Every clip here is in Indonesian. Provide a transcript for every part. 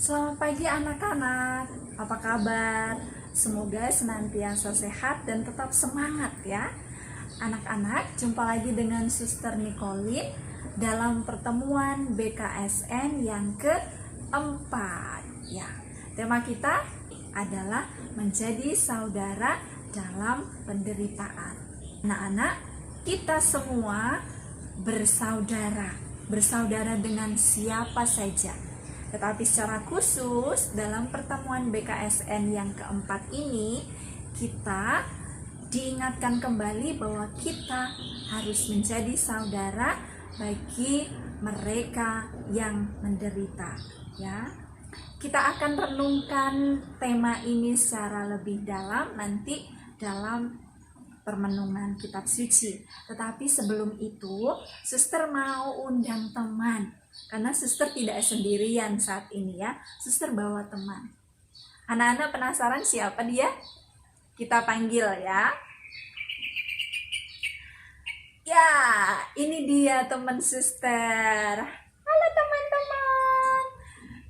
Selamat pagi anak-anak, apa kabar? Semoga senantiasa sehat dan tetap semangat ya. Anak-anak, jumpa lagi dengan Suster Nicolin dalam pertemuan BKSN yang keempat ya. Tema kita adalah menjadi saudara dalam penderitaan. Anak-anak, kita semua bersaudara dengan siapa saja. Tetapi secara khusus dalam pertemuan BKSN yang keempat ini, kita diingatkan kembali bahwa kita harus menjadi saudara bagi mereka yang menderita ya. Kita akan renungkan tema ini secara lebih dalam nanti dalam permenungan kitab suci. Tetapi sebelum itu, Suster mau undang teman. Karena Suster tidak sendirian saat ini ya. Suster bawa teman. Anak-anak penasaran siapa dia? Kita panggil ya. Ya, ini dia teman Suster. Halo teman-teman.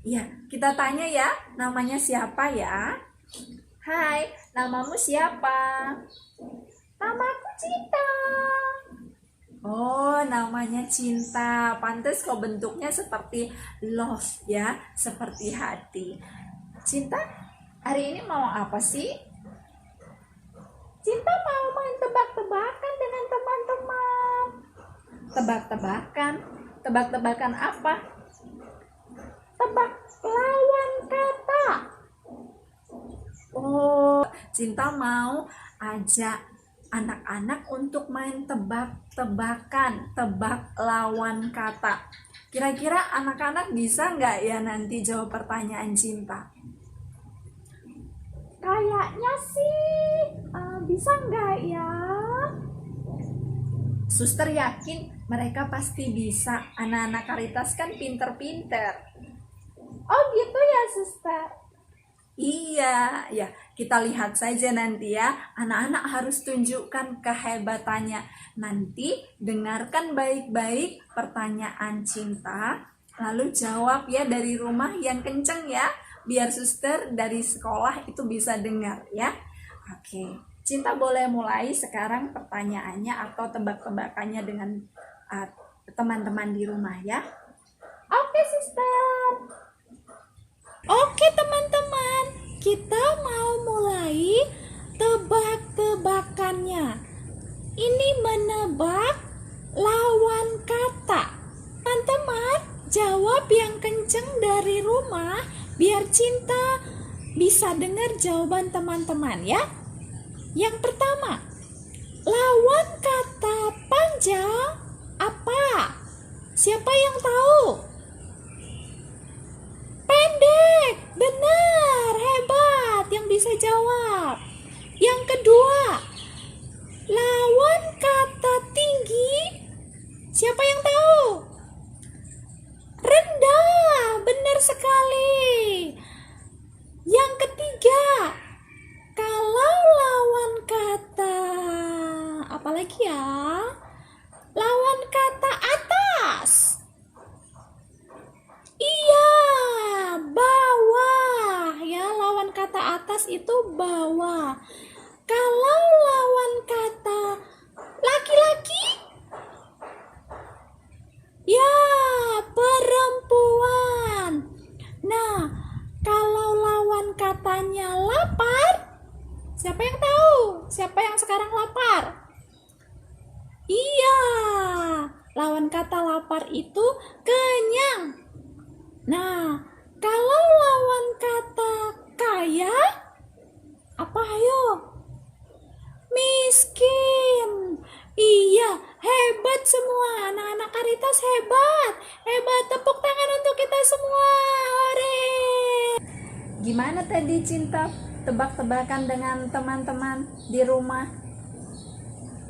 Ya, kita tanya ya, namanya siapa ya? Hai, namamu siapa? Namaku Cinta. Oh, namanya Cinta. Pantes kok bentuknya seperti love ya, seperti hati. Cinta, hari ini mau apa sih? Cinta mau main tebak-tebakan dengan teman-teman. Tebak-tebakan? Tebak-tebakan apa? Tebak lawan kata. Oh, Cinta mau ajak anak-anak untuk main tebak-tebakan, tebak lawan kata. Kira-kira anak-anak bisa nggak ya nanti jawab pertanyaan Cinta? Kayaknya sih bisa nggak ya? Suster yakin mereka pasti bisa. Anak-anak Karitas kan pinter-pinter. Oh gitu ya Suster? Iya, ya kita lihat saja nanti ya. Anak-anak harus tunjukkan kehebatannya. Nanti dengarkan baik-baik pertanyaan Cinta, lalu jawab ya dari rumah yang kenceng ya, biar Suster dari sekolah itu bisa dengar ya. Oke, Cinta boleh mulai sekarang pertanyaannya atau tebak-tebakannya dengan teman-teman di rumah ya. Oke Suster. Oke teman-teman, kita mau mulai tebak-tebakannya. Ini menebak lawan kata. Teman-teman, jawab yang kenceng dari rumah biar Cinta bisa dengar jawaban teman-teman ya. Yang pertama, lawan kata panjang apa? Siapa yang tahu? Pendek, benar, hebat yang bisa jawab. Yang kedua, lawan kata tinggi, siapa yang tahu? Rendah, benar sekali. Yang ketiga, kalau lawan kata, apalagi ya? Lawan kata atas. Iya, bawah ya, lawan kata atas itu bawah. Kalau lawan kata laki-laki, ya perempuan. Nah, kalau lawan katanya lapar, siapa yang tahu? Siapa yang sekarang lapar? Iya, lawan kata lapar itu kenyang. Nah, kalau lawan kata kaya, apa ayo? Miskin. Iya, hebat semua. Anak-anak Karitas hebat. Hebat, tepuk tangan untuk kita semua. Hore. Gimana tadi Cinta tebak-tebakan dengan teman-teman di rumah?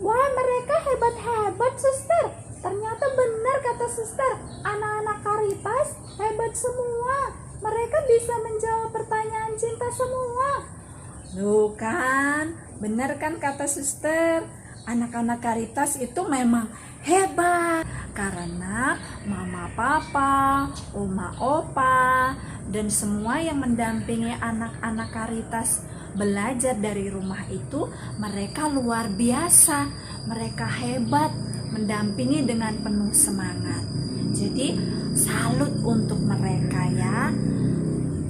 Wah, mereka hebat-hebat, Suster. Ternyata benar kata Suster, anak-anak Karitas hebat semua. Mereka bisa menjawab pertanyaan Cinta semua. Loh kan, benar kan kata Suster? Anak-anak Karitas itu memang hebat karena mama papa, oma opa, dan semua yang mendampingi anak-anak Caritas belajar dari rumah itu, mereka luar biasa, mereka hebat, mendampingi dengan penuh semangat. Jadi salut untuk mereka ya.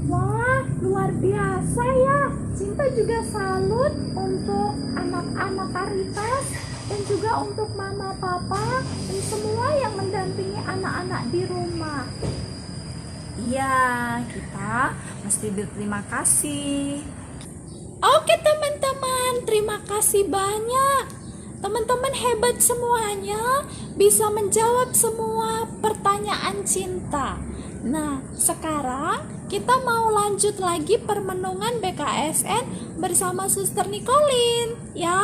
Wah, luar biasa ya. Cinta juga salut untuk anak-anak Caritas dan juga untuk mama papa dan semua yang mendampingi anak-anak di rumah. Iya, kita mesti berterima kasih. Oke teman-teman, terima kasih banyak. Teman-teman hebat semuanya, bisa menjawab semua pertanyaan cinta. Nah, sekarang kita mau lanjut lagi permenungan BKSN bersama Suster Nicolin, ya.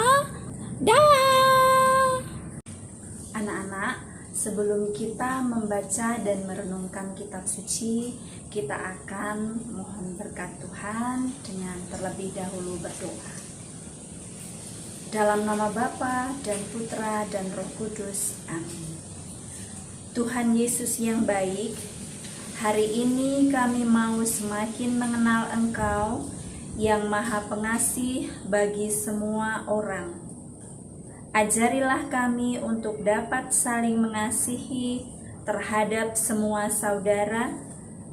Dah. Anak-anak, sebelum kita membaca dan merenungkan kitab suci, kita akan mohon berkat Tuhan dengan terlebih dahulu berdoa. Dalam nama Bapa dan Putra dan Roh Kudus. Amin. Tuhan Yesus yang baik, hari ini kami mau semakin mengenal Engkau yang Maha Pengasih bagi semua orang. Ajarilah kami untuk dapat saling mengasihi terhadap semua saudara,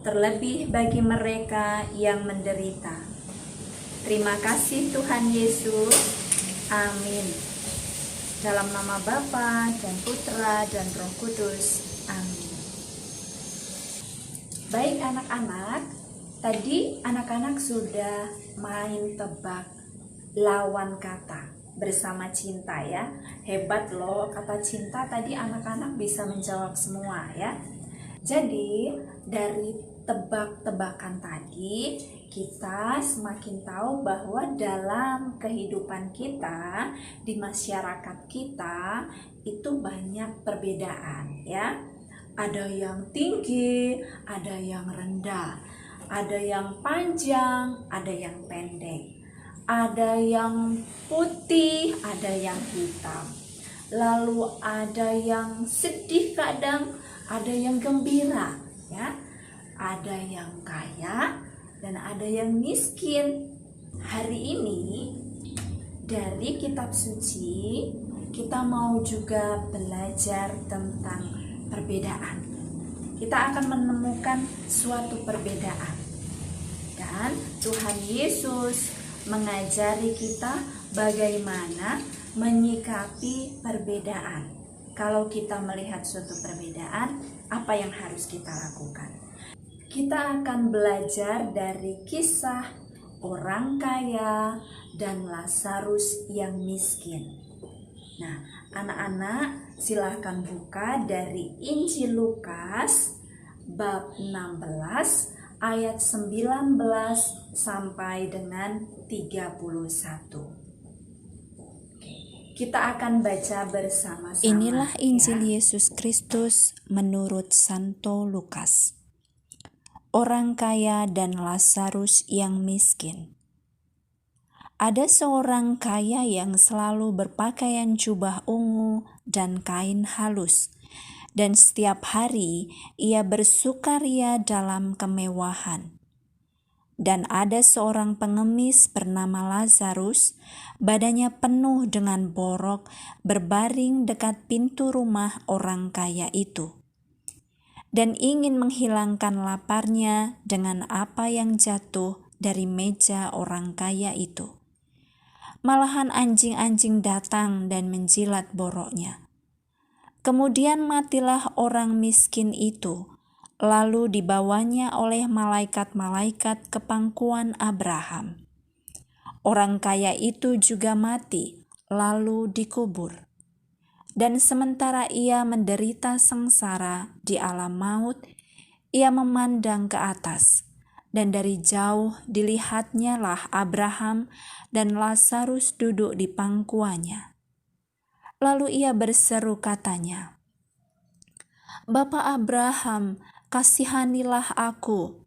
terlebih bagi mereka yang menderita. Terima kasih Tuhan Yesus. Amin. Dalam nama Bapa dan Putra dan Roh Kudus. Amin. Baik anak-anak, tadi anak-anak sudah main tebak lawan kata bersama cinta ya. Hebat loh, kata cinta tadi anak-anak bisa menjawab semua ya. Jadi dari tebak-tebakan tadi kita semakin tahu bahwa dalam kehidupan kita, di masyarakat kita itu banyak perbedaan ya. Ada yang tinggi, ada yang rendah, ada yang panjang, ada yang pendek, ada yang putih, ada yang hitam. Lalu ada yang sedih kadang, ada yang gembira, ya. Ada yang kaya dan ada yang miskin. Hari ini dari kitab suci kita mau juga belajar tentang perbedaan. Kita akan menemukan suatu perbedaan. Dan Tuhan Yesus mengajari kita bagaimana menyikapi perbedaan. Kalau kita melihat suatu perbedaan, apa yang harus kita lakukan? Kita akan belajar dari kisah orang kaya dan Lazarus yang miskin. Nah, anak-anak silahkan buka dari Injil Lukas bab 16 ayat 19 sampai dengan 31. Kita akan baca bersama-sama. Inilah Injil ya. Yesus Kristus menurut Santo Lukas. Orang kaya dan Lazarus yang miskin. Ada seorang kaya yang selalu berpakaian jubah ungu dan kain halus, dan setiap hari ia bersukaria dalam kemewahan. Dan ada seorang pengemis bernama Lazarus, badannya penuh dengan borok, berbaring dekat pintu rumah orang kaya itu, dan ingin menghilangkan laparnya dengan apa yang jatuh dari meja orang kaya itu. Malahan anjing-anjing datang dan menjilat boroknya. Kemudian matilah orang miskin itu, lalu dibawanya oleh malaikat-malaikat ke pangkuan Abraham. Orang kaya itu juga mati, lalu dikubur. Dan sementara ia menderita sengsara di alam maut, ia memandang ke atas, dan dari jauh dilihatnya lah Abraham dan Lazarus duduk di pangkuannya. Lalu ia berseru katanya, "Bapa Abraham, kasihanilah aku.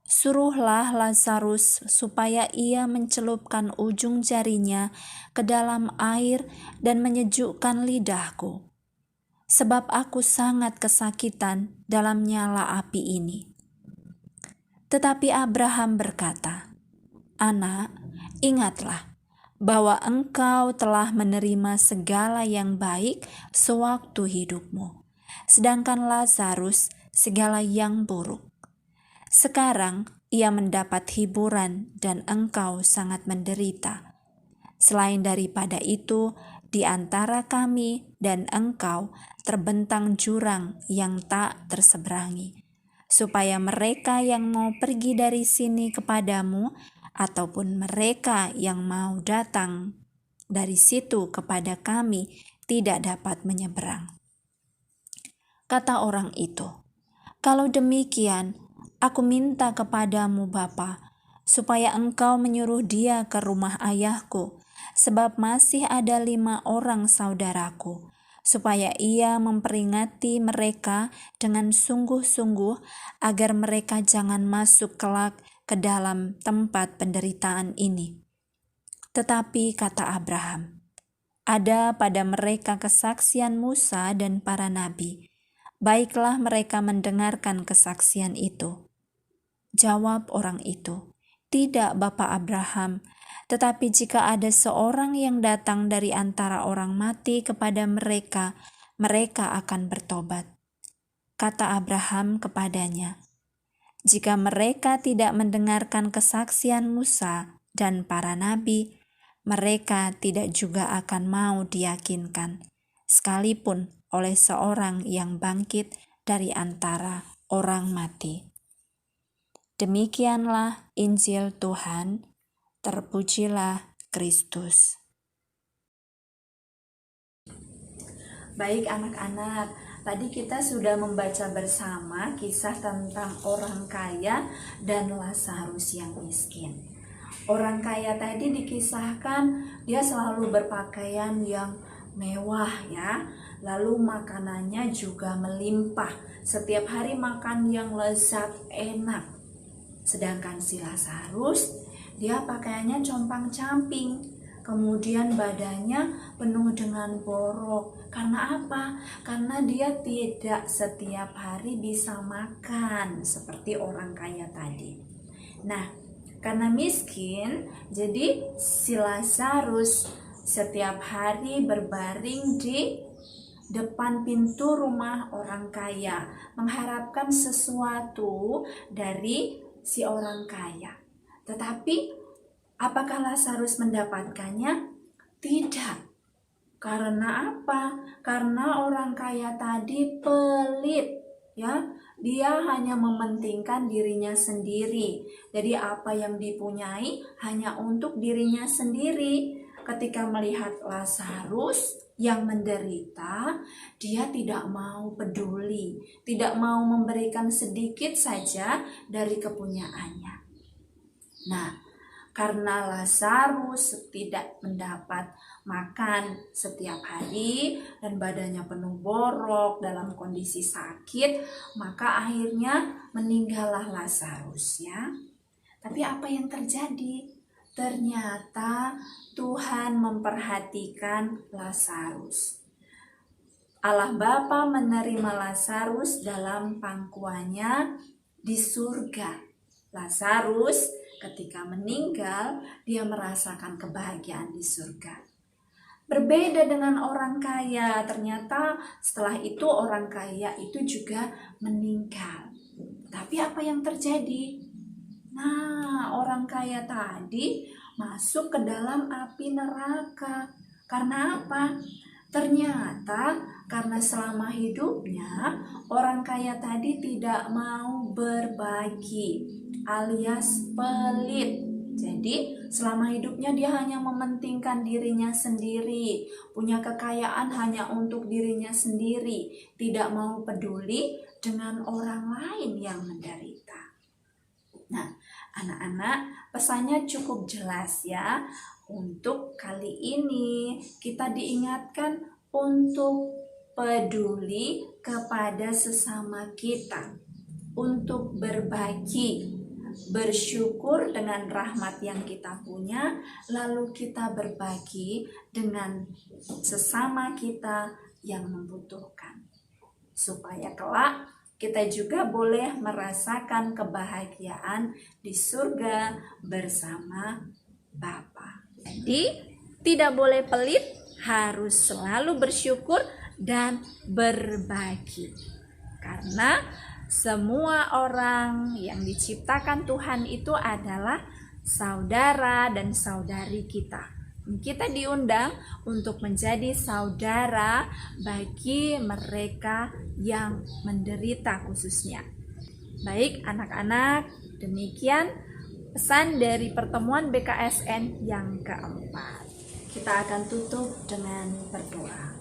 Suruhlah Lazarus supaya ia mencelupkan ujung jarinya ke dalam air dan menyejukkan lidahku, sebab aku sangat kesakitan dalam nyala api ini." Tetapi Abraham berkata, "Anak, ingatlah bahwa engkau telah menerima segala yang baik sewaktu hidupmu, sedangkan Lazarus segala yang buruk. Sekarang ia mendapat hiburan dan engkau sangat menderita. Selain daripada itu, di antara kami dan engkau terbentang jurang yang tak terseberangi, supaya mereka yang mau pergi dari sini kepadamu ataupun mereka yang mau datang dari situ kepada kami tidak dapat menyeberang." Kata orang itu, "Kalau demikian, aku minta kepadamu Bapa, supaya engkau menyuruh dia ke rumah ayahku, sebab masih ada 5 orang saudaraku, supaya ia memperingati mereka dengan sungguh-sungguh agar mereka jangan masuk kelak ke dalam tempat penderitaan ini." Tetapi kata Abraham, "Ada pada mereka kesaksian Musa dan para nabi. Baiklah mereka mendengarkan kesaksian itu." Jawab orang itu, "Tidak, Bapa Abraham, tetapi jika ada seorang yang datang dari antara orang mati kepada mereka, mereka akan bertobat." Kata Abraham kepadanya, "Jika mereka tidak mendengarkan kesaksian Musa dan para nabi, mereka tidak juga akan mau diyakinkan, sekalipun oleh seorang yang bangkit dari antara orang mati." Demikianlah Injil Tuhan, terpujilah Kristus. Baik anak-anak, tadi kita sudah membaca bersama kisah tentang orang kaya dan Lazarus yang miskin. Orang kaya tadi dikisahkan dia selalu berpakaian yang mewah ya, lalu makanannya juga melimpah, setiap hari makan yang lezat enak. Sedangkan si Lazarus, dia pakaiannya compang-camping, kemudian badannya penuh dengan borok. Karena apa? Karena dia tidak setiap hari bisa makan seperti orang kaya tadi. Nah, karena miskin, jadi si Lazarus setiap hari berbaring di depan pintu rumah orang kaya, mengharapkan sesuatu dari si orang kaya. Tetapi apakah Lazarus mendapatkannya? Tidak. Karena apa? Karena orang kaya tadi pelit, ya. Dia hanya mementingkan dirinya sendiri. Jadi apa yang dipunyai hanya untuk dirinya sendiri. Ketika melihat Lazarus yang menderita, dia tidak mau peduli, tidak mau memberikan sedikit saja dari kepunyaannya. Nah, karena Lazarus tidak mendapat makan setiap hari dan badannya penuh borok dalam kondisi sakit, maka akhirnya meninggallah Lazarus ya. Tapi apa yang terjadi? Ternyata Tuhan memperhatikan Lazarus. Allah Bapa menerima Lazarus dalam pangkuannya di surga. Lazarus ketika meninggal, dia merasakan kebahagiaan di surga. Berbeda dengan orang kaya, ternyata setelah itu orang kaya itu juga meninggal. Tapi apa yang terjadi? Nah, orang kaya tadi masuk ke dalam api neraka. Karena apa? Ternyata karena selama hidupnya orang kaya tadi tidak mau berbagi, alias pelit. Jadi selama hidupnya dia hanya mementingkan dirinya sendiri, punya kekayaan hanya untuk dirinya sendiri, tidak mau peduli dengan orang lain yang menderita. Nah, anak-anak, pesannya cukup jelas ya. Untuk kali ini kita diingatkan untuk peduli kepada sesama kita, untuk berbagi, bersyukur dengan rahmat yang kita punya, lalu kita berbagi dengan sesama kita yang membutuhkan. Supaya kelak kita juga boleh merasakan kebahagiaan di surga bersama Bapa. Jadi tidak boleh pelit, harus selalu bersyukur dan berbagi. Karena semua orang yang diciptakan Tuhan itu adalah saudara dan saudari kita. Kita diundang untuk menjadi saudara bagi mereka yang menderita khususnya. Baik anak-anak, demikian pesan dari pertemuan BKSN yang keempat. Kita akan tutup dengan berdoa.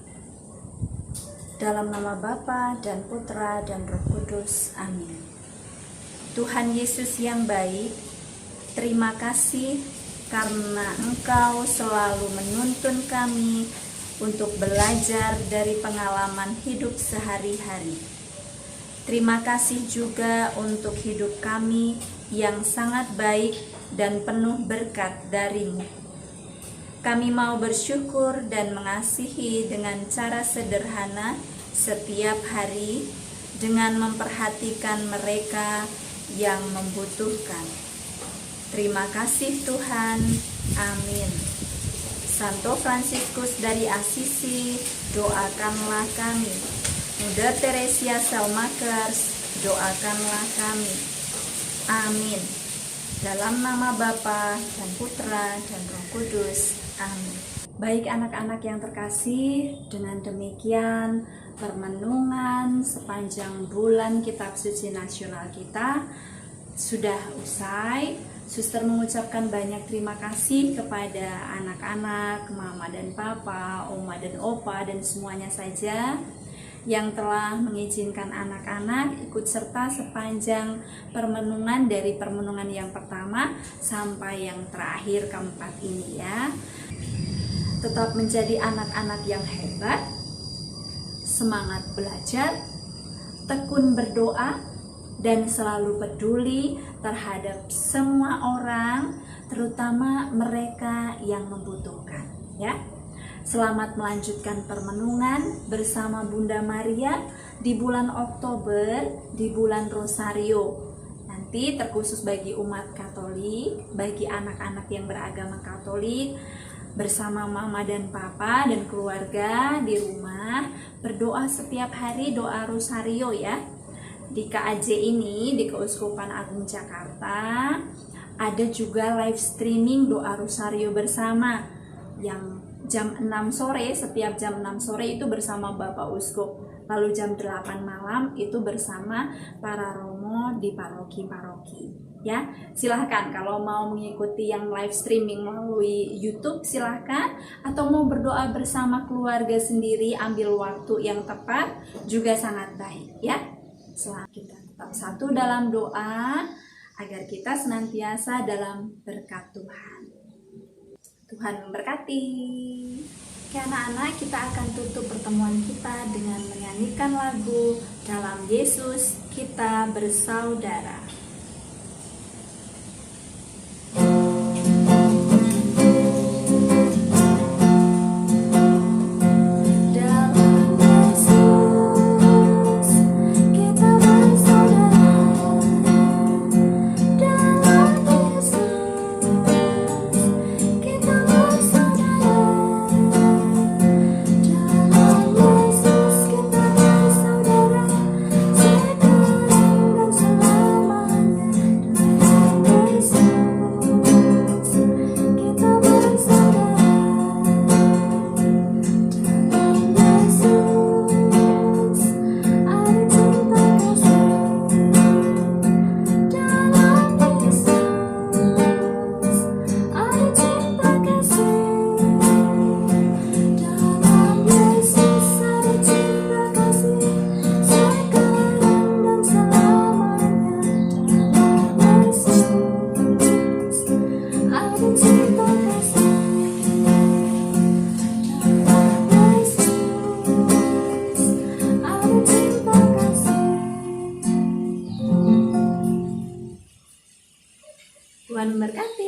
Dalam nama Bapa dan Putra dan Roh Kudus. Amin. Tuhan Yesus yang baik, terima kasih karena Engkau selalu menuntun kami untuk belajar dari pengalaman hidup sehari-hari. Terima kasih juga untuk hidup kami yang sangat baik dan penuh berkat dari-Mu. Kami mau bersyukur dan mengasihi dengan cara sederhana setiap hari dengan memperhatikan mereka yang membutuhkan. Terima kasih Tuhan. Amin. Santo Fransiskus dari Assisi, doakanlah kami. Mother Teresa Selmakers, doakanlah kami. Amin. Dalam nama Bapa dan Putra dan Roh Kudus. Amin. Baik anak-anak yang terkasih, dengan demikian permenungan sepanjang bulan Kitab Suci Nasional kita sudah usai. Suster mengucapkan banyak terima kasih kepada anak-anak, mama dan papa, oma dan opa, dan semuanya saja yang telah mengizinkan anak-anak ikut serta sepanjang permenungan dari permenungan yang pertama sampai yang terakhir keempat ini ya. Tetap menjadi anak-anak yang hebat, semangat belajar, tekun berdoa, dan selalu peduli terhadap semua orang, terutama mereka yang membutuhkan ya. Selamat melanjutkan permenungan bersama Bunda Maria di bulan Oktober, di bulan Rosario. Nanti terkhusus bagi umat Katolik, bagi anak-anak yang beragama Katolik, bersama mama dan papa dan keluarga di rumah berdoa setiap hari doa Rosario ya. Di KAJ ini, di Keuskupan Agung Jakarta, ada juga live streaming doa Rosario bersama yang jam 6 sore, setiap jam 6 sore itu bersama Bapak Uskup. Lalu jam 8 malam itu bersama para romo di paroki-paroki. Ya, silahkan kalau mau mengikuti yang live streaming melalui YouTube silahkan, atau mau berdoa bersama keluarga sendiri ambil waktu yang tepat juga sangat baik ya. Selamat kita tetap satu dalam doa agar kita senantiasa dalam berkat Tuhan. Tuhan memberkati. Oke anak-anak, kita akan tutup pertemuan kita dengan menyanyikan lagu Dalam Yesus Kita Bersaudara. Tuhan memberkati.